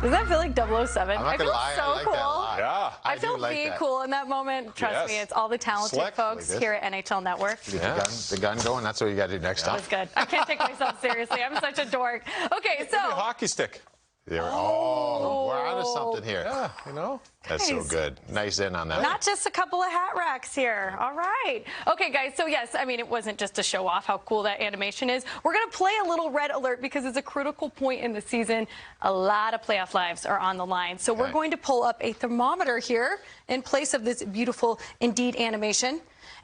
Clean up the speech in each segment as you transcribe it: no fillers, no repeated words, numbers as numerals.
Does that feel like 007? I'm not gonna lie, so I like cool. that a lot. Yeah. I feel being cool in that moment. Trust me, it's all the talented Slick. folks Like here at NHL Network. The gun going. That's what you got to do next time. That was good. I can't take myself seriously. I'm such a dork. Okay, so. Maybe a hockey stick. We're onto something here. Yeah, you know. That's so good. Nice in on that. Not just a couple of hat racks here. All right. Okay, guys. So, yes, I mean, it wasn't just to show off how cool that animation is. We're going to play a little red alert because it's a critical point in the season. A lot of playoff lives are on the line. So we're going to pull up a thermometer here in place of this beautiful Indeed animation.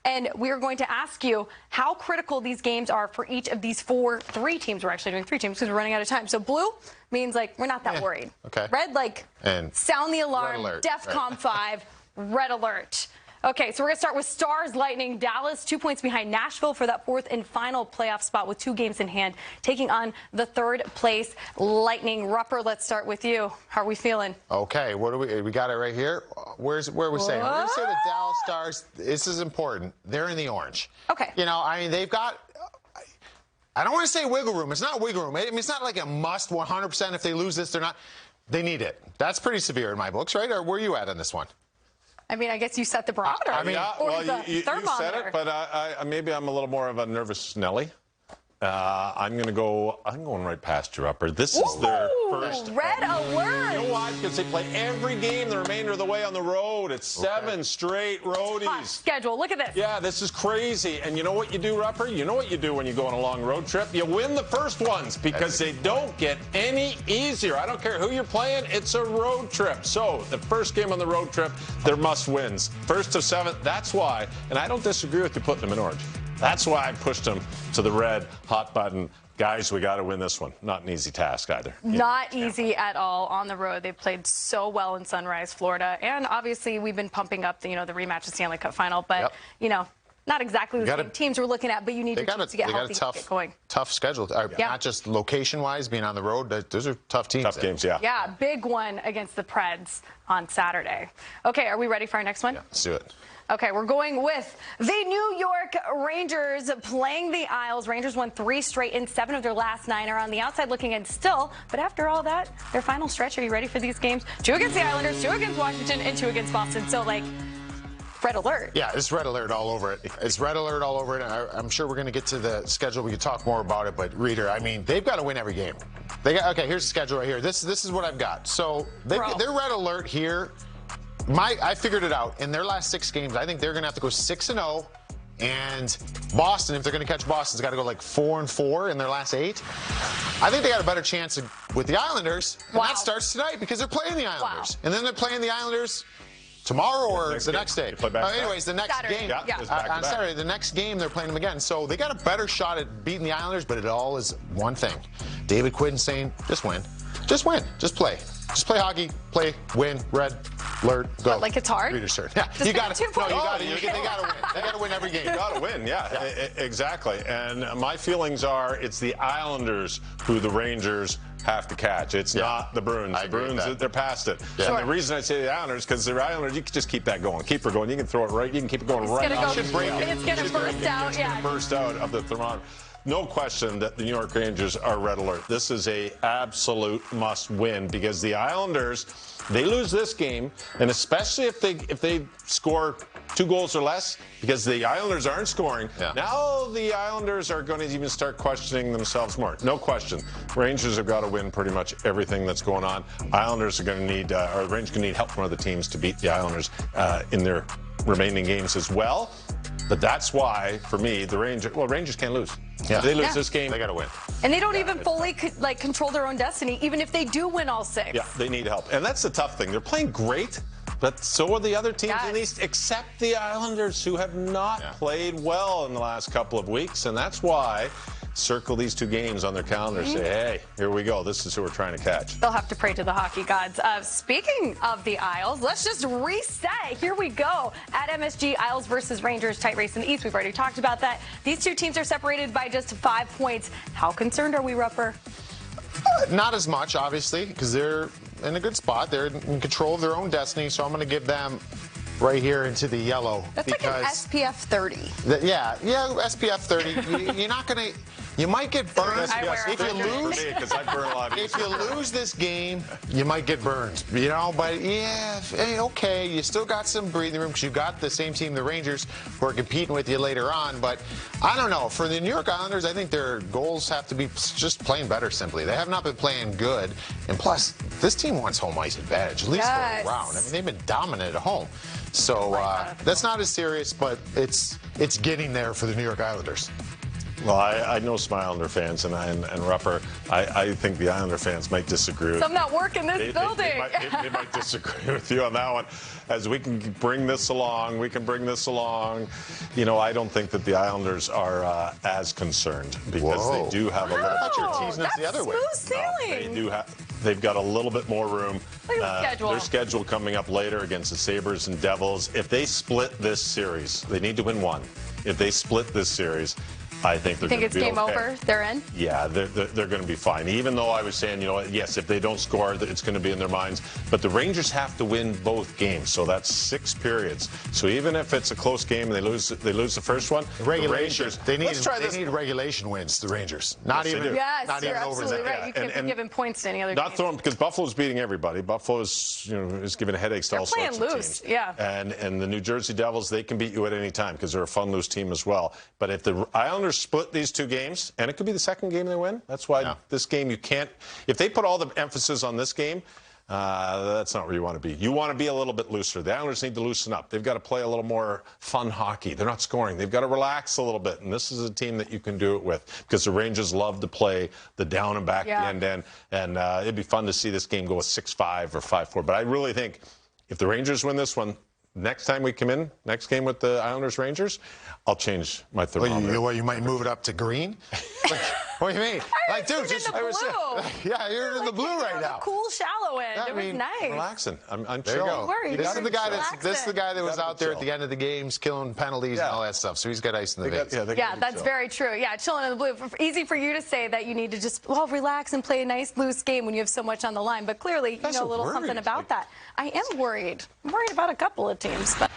And we are going to ask you how critical these games are for each of these three teams. We're actually doing 3 teams because we're running out of time. So blue means, like, we're not that worried. Okay. Red, like, and sound the alarm, DEFCON 5, red alert. Okay, so we're going to start with Stars Lightning. Dallas, 2 points behind Nashville for that 4th and final playoff spot with 2 games in hand, taking on the 3rd place Lightning. Rupper, let's start with you. How are we feeling? Okay, what do we got it right here. Where are we saying? We're going to say the Dallas Stars. This is important. They're in the orange. Okay. You know, I mean, they've got. I don't want to say wiggle room. It's not wiggle room. I mean, it's not like a must 100%. If they lose this, they're not. They need it. That's pretty severe in my books, right? Or where are you at on this one? I mean, I guess you set the barometer. I mean, or well, you said it, but maybe I'm a little more of a nervous Nelly. I'm going right past you, Upper. This is their first red alert. You know why? Because they play every game the remainder of the way on the road. It's 7 straight roadies. Hot schedule. Look at this. Yeah, this is crazy. And you know what you do, Rupper? You know what you do when you go on a long road trip? You win the first ones because they don't get any easier. I don't care who you're playing. It's a road trip. So the first game on the road trip, they're must-wins. 1st to 7th, that's why. And I don't disagree with you putting them in orange. That's why I pushed them to the red hot button. Guys, we got to win this one. Not an easy task either. Not easy at all on the road. They played so well in Sunrise, Florida. And obviously, we've been pumping up the rematch of the Stanley Cup final. But, not exactly the same teams we're looking at, but you need your teams to get healthy and get going. Tough schedule. Not just location-wise, being on the road. Those are tough teams. Tough games, yeah. Yeah, big one against the Preds on Saturday. Okay, are we ready for our next one? Yeah, let's do it. Okay, we're going with the New York Rangers playing the Isles. Rangers won 3 straight and 7 of their last 9 are on the outside looking in still. But after all that, their final stretch, are you ready for these games? 2 against the Islanders, 2 against Washington, and 2 against Boston. So, red alert. Yeah, it's red alert all over it. It's red alert all over it. I'm sure we're going to get to the schedule. We can talk more about it. But, Reader, I mean, they've got to win every game. Okay, here's the schedule right here. This is what I've got. So, they're red alert here. I figured it out. In their last 6 games, I think they're going to have to go 6-0. And Boston, if they're going to catch Boston's got to go 4-4 in their last 8. I think they got a better chance with the Islanders. And that starts tonight because they're playing the Islanders. And then they're playing the Islanders tomorrow or the next day. Anyways, the next game. On Saturday, the next game, they're playing them again. So they got a better shot at beating the Islanders, but it all is one thing. David Quinn saying, just win. Just win. Just play. Just play hockey, win, red alert, go. But it's hard. Reader's turn. Yeah, you got it. They got to win. They got to win every game. You got to win, exactly. And my feelings are it's the Islanders who the Rangers have to catch. It's not the Bruins. The Bruins, they're past it. Yeah. And the reason I say the Islanders, because the Islanders, you can just keep that going. Keep her going. You can throw it right. You can keep it going right. It's going to burst out. It's going to burst out of the thermometer. No question that the New York Rangers are red alert. This is a absolute must-win because the Islanders, they lose this game, and especially if they score 2 goals or less, because the Islanders aren't scoring. Yeah. Now the Islanders are going to even start questioning themselves more. No question. Rangers have got to win pretty much everything that's going on. Islanders are going to need, or the Rangers are going to need help from other teams to beat the Islanders in their remaining games as well. But that's why, for me, the Rangers can't lose. Yeah. If they lose this game, they got to win. And they don't even fully control their own destiny, even if they do win all 6. Yeah, they need help. And that's the tough thing. They're playing great, but so are the other teams in the East, except the Islanders, who have not played well in the last couple of weeks. And that's why circle these 2 games on their calendar. Say, hey, here we go. This is who we're trying to catch. They'll have to pray to the hockey gods. Speaking of the Isles, let's just reset. Here we go. At MSG, Isles versus Rangers, tight race in the East. We've already talked about that. These 2 teams are separated by just 5 points. How concerned are we, Rupper? Not as much, obviously, because they're in a good spot. They're in control of their own destiny, so I'm going to give them right here into the yellow. That's like an SPF 30. Yeah, SPF 30. You're not going to... You might get burned. If you lose, because I burn a lot. If you lose this game, you might get burned. You know, but yeah, hey, okay, you still got some breathing room because you got the same team, the Rangers, who are competing with you later on. But I don't know. For the New York Islanders, I think their goals have to be just playing better. Simply, they have not been playing good, and plus, this team wants home ice advantage at least for a round. I mean, they've been dominant at home. So that's not as serious, but it's getting there for the New York Islanders. Well, I know some Islander fans, and Rupper, I think the Islander fans might disagree with some that work in this building. They might disagree with you on that one. As we can bring this along, You know, I don't think that the Islanders are as concerned because they do have a little. I thought you were teasing us the other way. Smooth sailing. No, they do have. They've got a little bit more room. Look at the schedule. Their schedule coming up later against the Sabres and Devils. If they split this series, they need to win one. If they split this series, I think they're going to be okay. You think it's game over? They're in? Yeah, they're going to be fine. Even though I was saying, you know, yes, if they don't score, it's going to be in their minds. But the Rangers have to win both games, so that's 6 periods. So even if it's a close game and they lose the first one, the Rangers, they need regulation wins. The Rangers, not even over that. You're absolutely right. You can't be giving points to any other. Not throwing because Buffalo's beating everybody. Buffalo is giving headaches to all sorts of teams. Yeah. And the New Jersey Devils, they can beat you at any time because they're a fun loose team as well. But if the Islanders split these 2 games, and it could be the second game they win. That's why this game you can't. If they put all the emphasis on this game, that's not where you want to be. You want to be a little bit looser. The Islanders need to loosen up. They've got to play a little more fun hockey. They're not scoring. They've got to relax a little bit, and this is a team that you can do it with because the Rangers love to play the down and back, the end, and it'd be fun to see this game go a 6-5 or 5-4. But I really think if the Rangers win this one, next time we come in, next game with the Islanders-Rangers, I'll change my thermometer. You might move it up to green? What do you mean? Like, dude, yeah, you're in the blue right now. Cool, shallow end. It was nice. Relaxing. I'm there you go. This is the guy that was out there at the end of the games, killing penalties and all that stuff. So he's got ice in the veins. Yeah, that's very true. Yeah, chilling in the blue. Easy for you to say that you need to just relax and play a nice loose game when you have so much on the line. But clearly, you know a little something about that. I am worried. I'm worried about a couple of teams. But